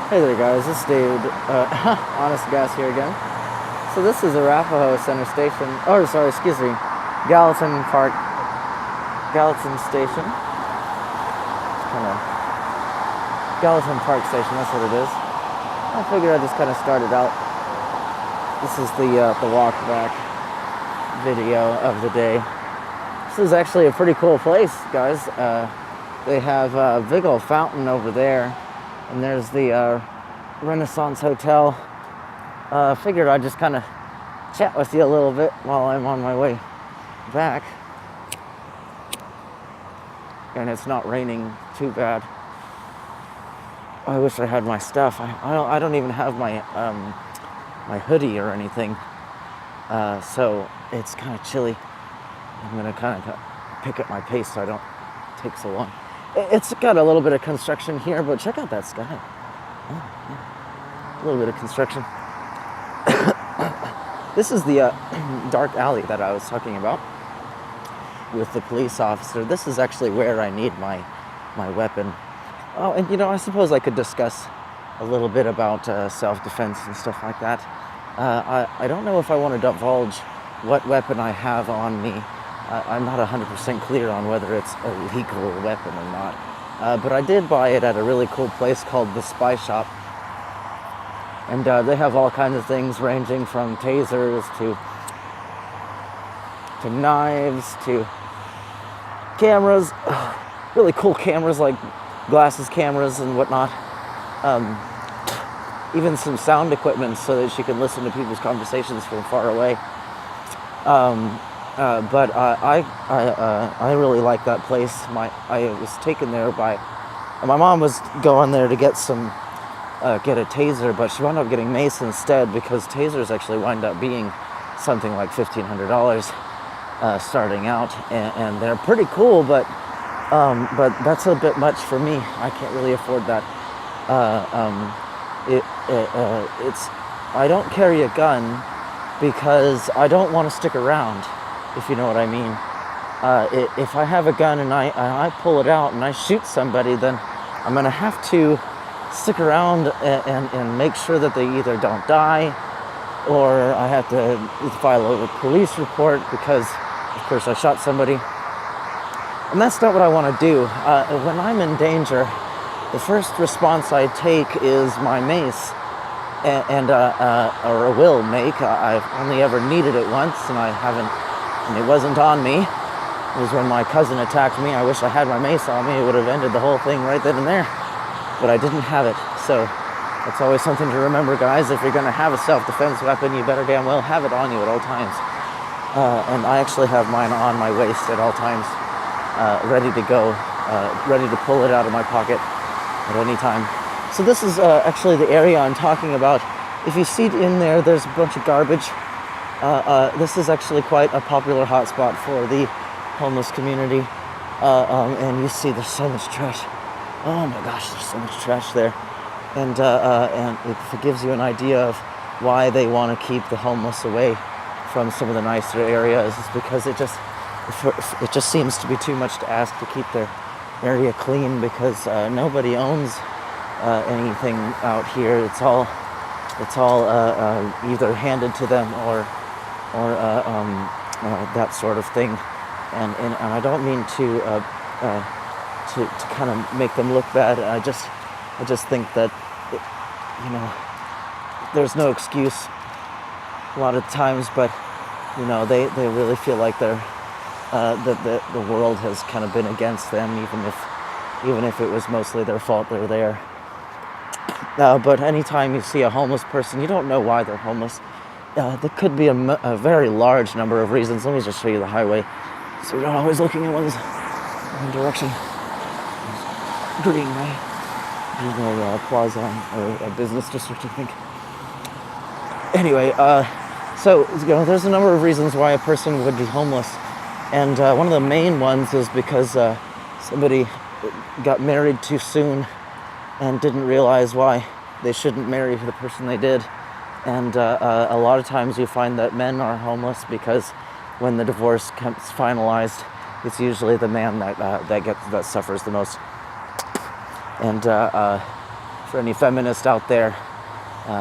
Hey there guys, this is David, Honest Gas here again. So this is Arapahoe Center Station, Galatyn Park, Galatyn Station. Galatyn Park Station, that's what it is. I figured I'd just kind of start it out. This is the walk back video of the day. This is actually a pretty cool place, guys. They have a big old fountain over there. And there's the Renaissance Hotel. Figured I'd just kind of chat with you a little bit while I'm on my way back. And it's not raining too bad. I wish I had my stuff. I don't even have my my hoodie or anything. So it's kind of chilly. I'm gonna kind of pick up my pace so I don't take so long. It's got a little bit of construction here, but check out that sky. Oh, yeah. A little bit of construction. This is the dark alley that I was talking about with the police officer. This is actually where I need my weapon. Oh, and I suppose I could discuss a little bit about self-defense and stuff like that. I don't know if I want to divulge what weapon I have on me. I'm not 100% clear on whether it's a legal weapon or not. But I did buy it at a really cool place called the Spy Shop. And they have all kinds of things ranging from tasers to knives to cameras. Really cool cameras like glasses cameras and whatnot. Even some sound equipment so that you can listen to people's conversations from far away. But I really like that place. I was taken there by my mom was going there to get a taser, but she wound up getting mace instead because tasers actually wind up being something like $1,500 starting out, and they're pretty cool, but that's a bit much for me. I can't really afford that. I don't carry a gun because I don't want to stick around, if you know what I mean. If I have a gun and I pull it out and I shoot somebody, then I'm going to have to stick around and make sure that they either don't die, or I have to file a police report because, of course, I shot somebody. And that's not what I want to do. When I'm in danger, the first response I take is my mace. Or will make. I've only ever needed it once, and I haven't, and it wasn't on me. It was when my cousin attacked me. I wish I had my mace on me. It would have ended the whole thing right then and there. But I didn't have it. So that's always something to remember, guys. If you're going to have a self-defense weapon, you better damn well have it on you at all times. And I actually have mine on my waist at all times, ready to go, ready to pull it out of my pocket at any time. So this is actually the area I'm talking about. If you see in there, there's a bunch of garbage. This is actually quite a popular hotspot for the homeless community. And you see there's so much trash. Oh my gosh, there's so much trash there. And it gives you an idea of why they want to keep the homeless away from some of the nicer areas. It's because it just seems to be too much to ask to keep their area clean, because nobody owns anything out here. It's all either handed to them or that sort of thing. And I don't mean to kind of make them look bad. I just think that there's no excuse a lot of times, but they really feel like they're that the world has kind of been against them, even if it was mostly their fault they're there. But anytime you see a homeless person, you don't know why they're homeless. There could be a very large number of reasons. Let me just show you the highway, so you're not always looking in one direction. Greenway. There's a plaza or a business district, I think. Anyway, so there's a number of reasons why a person would be homeless, and one of the main ones is because somebody got married too soon and didn't realize why they shouldn't marry the person they did. And a lot of times you find that men are homeless because when the divorce comes finalized, it's usually the man that suffers the most. And for any feminists out there,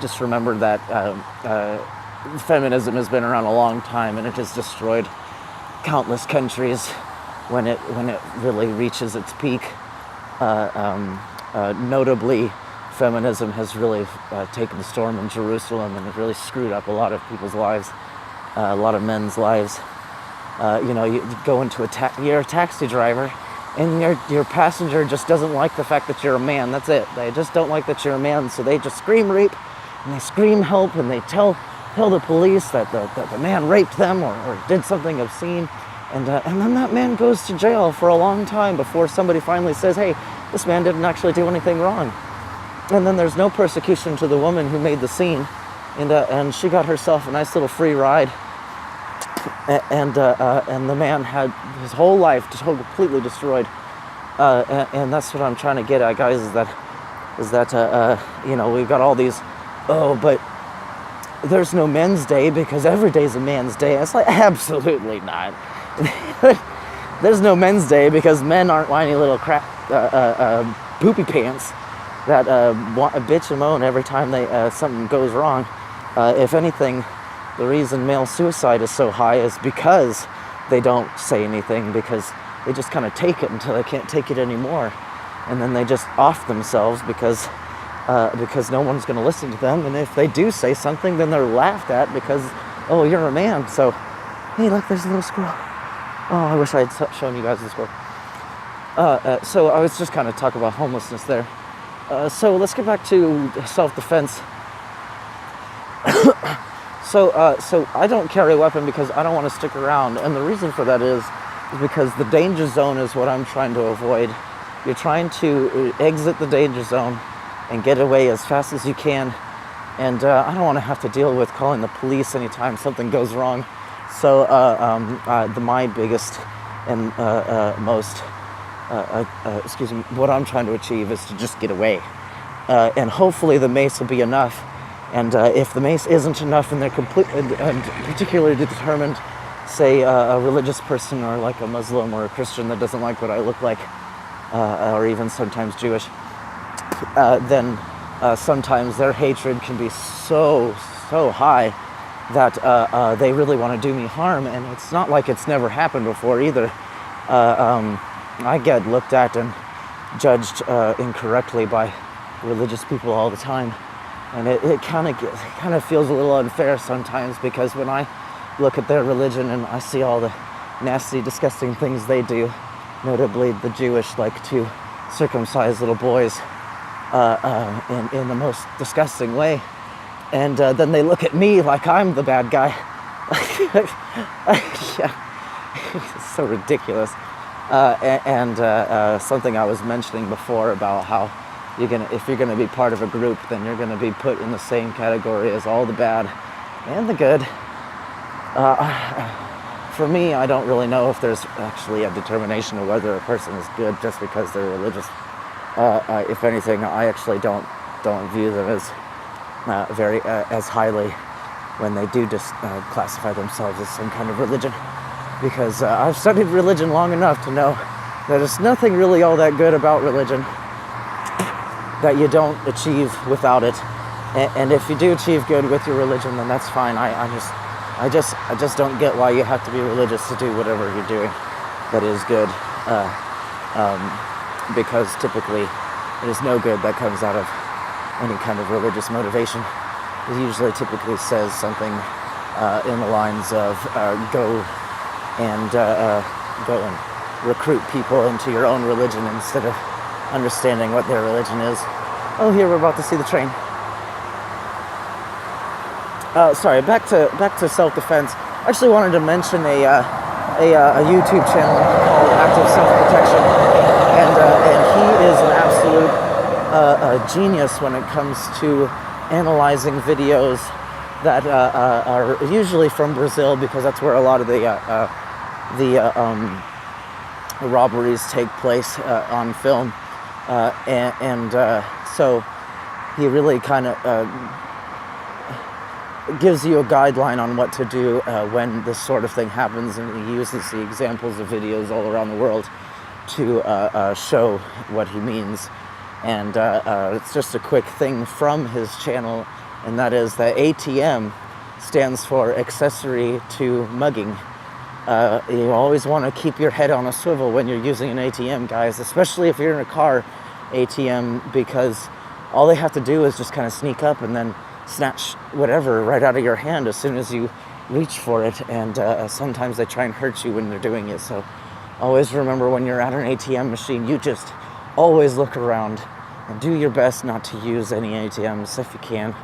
just remember that feminism has been around a long time, and it has destroyed countless countries when it really reaches its peak. Notably, feminism has really taken the storm in Jerusalem, and it really screwed up a lot of people's lives, a lot of men's lives. You go into you're a taxi driver, and your passenger just doesn't like the fact that you're a man. That's it. They just don't like that you're a man, so they just scream rape, and they scream help, and they tell the police that the man raped them or did something obscene. And then that man goes to jail for a long time before somebody finally says, hey, this man didn't actually do anything wrong. And then there's no persecution to the woman who made the scene, and she got herself a nice little free ride. And the man had his whole life completely destroyed. And that's what I'm trying to get at, guys, is that we've got all these, but there's no men's day because every day's a man's day. It's like, absolutely not. There's no men's day because men aren't whiny little crap poopy pants that bitch and moan every time something goes wrong. If anything, the reason male suicide is so high is because they don't say anything, because they just kind of take it until they can't take it anymore, and then they just off themselves because no one's going to listen to them. And if they do say something, then they're laughed at because, oh, you're a man. So, hey, look, there's a little squirrel. Oh, I wish I had shown you guys the squirrel. So I was just kind of talking about homelessness there. So let's get back to self-defense. So I don't carry a weapon because I don't want to stick around. And the reason for that is because the danger zone is what I'm trying to avoid. You're trying to exit the danger zone and get away as fast as you can. And I don't want to have to deal with calling the police anytime something goes wrong. So my biggest and what I'm trying to achieve is to just get away. And hopefully the mace will be enough. And if the mace isn't enough and they're and particularly determined, say a religious person or like a Muslim or a Christian that doesn't like what I look like, or even sometimes Jewish, then sometimes their hatred can be so high that they really want to do me harm. And it's not like it's never happened before either. I get looked at and judged incorrectly by religious people all the time, and it kind of feels a little unfair sometimes, because when I look at their religion and I see all the nasty, disgusting things they do, notably the Jewish like to circumcise little boys in the most disgusting way, and then they look at me like I'm the bad guy. Yeah, it's so ridiculous. And something I was mentioning before about how if you're gonna be part of a group, then you're gonna be put in the same category as all the bad and the good. For me, I don't really know if there's actually a determination of whether a person is good just because they're religious. If anything, I actually don't view them as very as highly when they do just classify themselves as some kind of religion. Because I've studied religion long enough to know that there's nothing really all that good about religion that you don't achieve without it. And if you do achieve good with your religion, then that's fine. I just don't get why you have to be religious to do whatever you're doing that is good. Because typically there's no good that comes out of any kind of religious motivation. It usually typically says something in the lines of go and recruit people into your own religion instead of understanding what their religion is. Oh, here we're about to see the train. Sorry, back to self-defense. I actually wanted to mention a YouTube channel called Active Self-Protection, and he is an absolute genius when it comes to analyzing videos that are usually from Brazil, because that's where a lot of the robberies take place on film, and so he really kind of gives you a guideline on what to do when this sort of thing happens, and he uses the examples of videos all around the world to show what he means. And it's just a quick thing from his channel, and that is that ATM stands for accessory to mugging. You always want to keep your head on a swivel when you're using an ATM, guys, especially if you're in a car ATM, because all they have to do is just kind of sneak up and then snatch whatever right out of your hand as soon as you reach for it, and sometimes they try and hurt you when they're doing it. So always remember, when you're at an ATM machine, you just always look around and do your best not to use any ATMs if you can.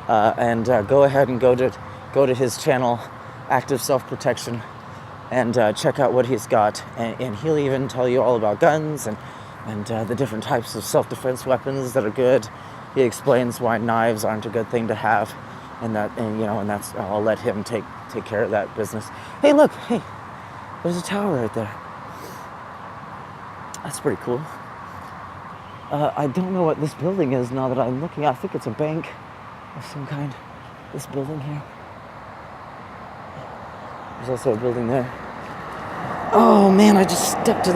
And go ahead and go to his channel, Active Self-Protection, and check out what he's got. And he'll even tell you all about guns and the different types of self-defense weapons that are good. He explains why knives aren't a good thing to have, and that's, I'll let him take care of that business. Hey, look, hey, there's a tower right there. That's pretty cool. I don't know what this building is now that I'm looking. I think it's a bank of some kind. This building here. There's also a building there. Oh man, I just stepped in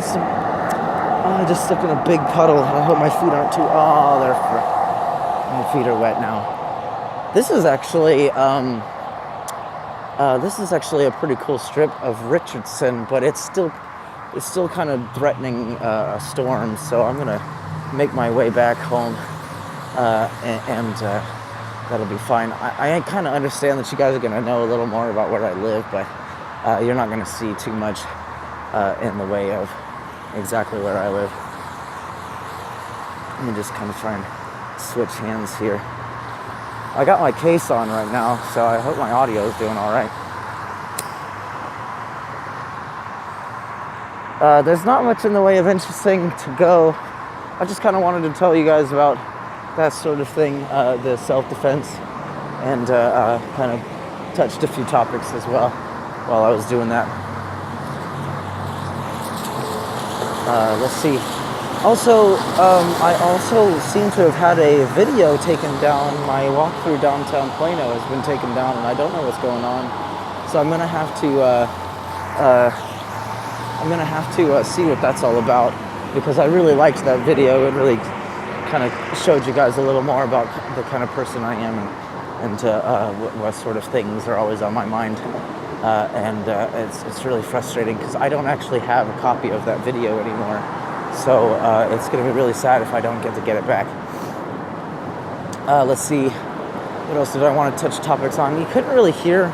a big puddle. I hope my feet aren't too. My feet are wet now. This is actually a pretty cool strip of Richardson, but it's still kind of threatening a storm. So I'm gonna make my way back home, and that'll be fine. I kind of understand that you guys are gonna know a little more about where I live, but you're not gonna see too much in the way of exactly where I live. Let me just kind of try and switch hands here. I got my case on right now, so I hope my audio is doing all right. There's not much in the way of interesting to go. I just kind of wanted to tell you guys about that sort of thing, the self-defense, and kind of touched a few topics as well while I was doing that. Let's see. Also, I also seem to have had a video taken down. My walk through downtown Plano has been taken down, and I don't know what's going on. So I'm gonna have to see what that's all about, because I really liked that video. It really kind of showed you guys a little more about the kind of person I am, and what sort of things are always on my mind. It's really frustrating because I don't actually have a copy of that video anymore. So it's going to be really sad if I don't get it back. Let's see. What else did I want to touch topics on? You couldn't really hear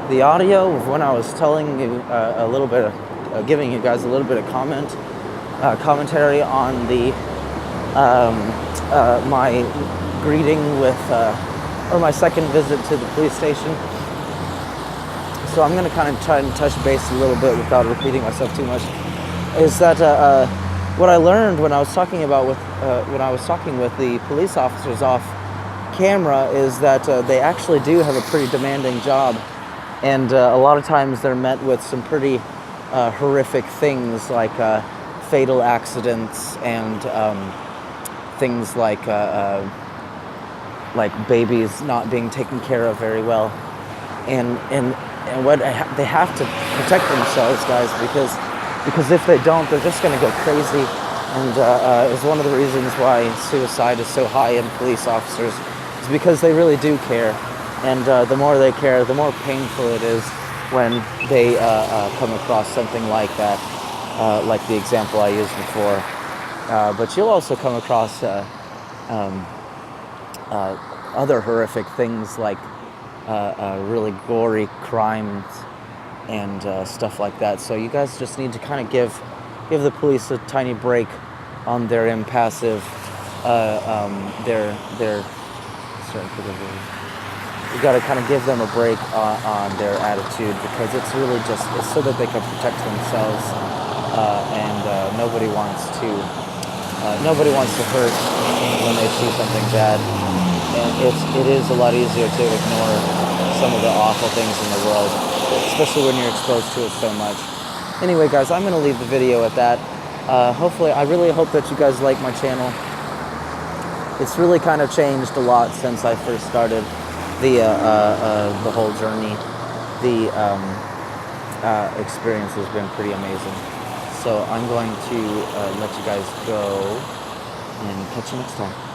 the audio of when I was telling you a little bit of, giving you guys a little bit of commentary on the my greeting with, or my second visit to the police station. So I'm going to kind of try and touch base a little bit without repeating myself too much. Is that what I learned when I was talking with the police officers off camera is that they actually do have a pretty demanding job, and a lot of times they're met with some pretty horrific things like fatal accidents and things like babies not being taken care of very well, and what they have to protect themselves, guys, because if they don't, they're just going to go crazy, and is one of the reasons why suicide is so high in police officers, is because they really do care, and the more they care, the more painful it is when they come across something like that, like the example I used before. But you'll also come across other horrific things like really gory crimes and stuff like that. So you guys just need to kind of give the police a tiny break on their impassive, you got to kind of give them a break on their attitude, because it's really it's so that they can protect themselves, and nobody wants to hurt when they see something bad. And it is a lot easier to ignore some of the awful things in the world, especially when you're exposed to it so much. Anyway, guys, I'm going to leave the video at that. Hopefully, I really hope that you guys like my channel. It's really kind of changed a lot since I first started the whole journey. The experience has been pretty amazing. So I'm going to let you guys go. and catch you next time.